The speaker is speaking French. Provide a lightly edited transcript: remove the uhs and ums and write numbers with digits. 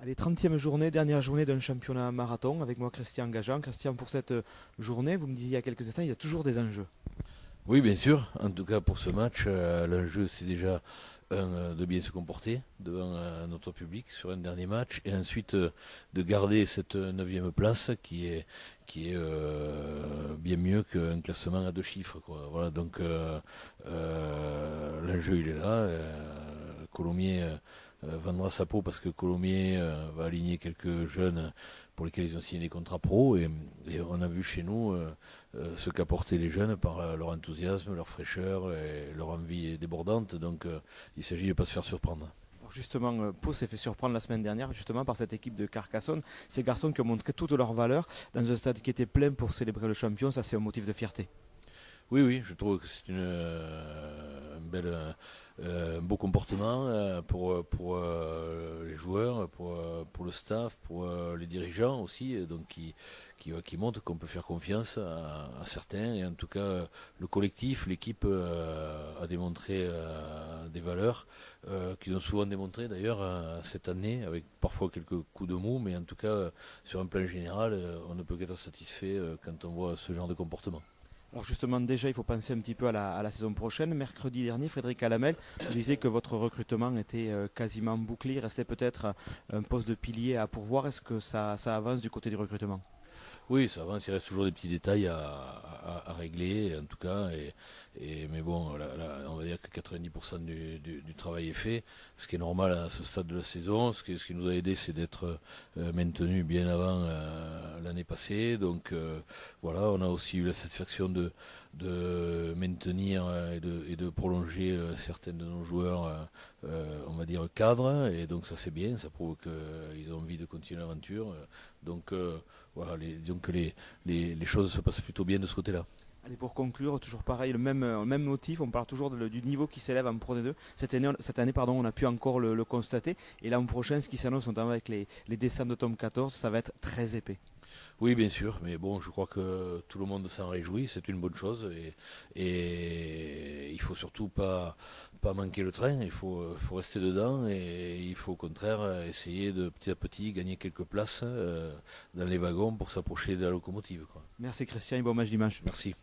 Allez, 30e journée, dernière journée d'un championnat marathon avec moi Christian Gajan. Christian, pour cette journée, vous me disiez il y a quelques instants, il y a toujours des enjeux. Oui, bien sûr. En tout cas, pour ce match, l'enjeu, c'est déjà de bien se comporter devant notre public sur un dernier match, et ensuite de garder cette neuvième place qui est bien mieux qu'un classement à deux chiffres, quoi. Voilà, donc l'enjeu, il est là. Colomiers vendra sa peau parce que Colomiers va aligner quelques jeunes pour lesquels ils ont signé des contrats pro, et on a vu chez nous ce qu'apportaient les jeunes par leur enthousiasme, leur fraîcheur et leur envie débordante. Donc il s'agit de ne pas se faire surprendre. Alors justement, Pau s'est fait surprendre la semaine dernière justement par cette équipe de Carcassonne. Ces garçons qui ont montré toute leur valeur dans un stade qui était plein pour célébrer le champion, ça c'est un motif de fierté. Oui, oui, je trouve que c'est un beau comportement pour les joueurs, pour le staff, pour les dirigeants aussi, donc qui montrent qu'on peut faire confiance à certains. Et en tout cas, le collectif, l'équipe a démontré des valeurs qu'ils ont souvent démontré d'ailleurs cette année, avec parfois quelques coups de mou, mais en tout cas, sur un plan général, on ne peut qu'être satisfait quand on voit ce genre de comportement. Alors justement, déjà, il faut penser un petit peu à la saison prochaine. Mercredi dernier, Frédéric Alamel vous disait que votre recrutement était quasiment bouclé. Il restait peut-être un poste de pilier à pourvoir. Est-ce que ça avance du côté du recrutement? Oui, ça avance, il reste toujours des petits détails à régler, en tout cas, mais bon, on va dire que 90% du travail est fait, ce qui est normal à ce stade de la saison. Ce qui nous a aidé, c'est d'être maintenu bien avant l'année passée. Donc voilà, on a aussi eu la satisfaction de maintenir et de prolonger certains de nos joueurs, on va dire cadres, et donc ça c'est bien, ça prouve qu'ils ont envie de continuer l'aventure. Donc voilà, disons que les choses se passent plutôt bien de ce côté-là. Allez, pour conclure, toujours pareil, le même motif, on parle toujours du niveau qui s'élève en Pro D2. Cette année, pardon, on a pu encore le constater. Et l'an prochain, ce qui s'annonce, notamment avec les descentes de tome 14, ça va être très épais. Oui, bien sûr, mais bon, je crois que tout le monde s'en réjouit, c'est une bonne chose, et il faut surtout pas manquer le train, il faut rester dedans, et il faut au contraire essayer de petit à petit gagner quelques places dans les wagons pour s'approcher de la locomotive, quoi. Merci Christian et bon match dimanche. Merci.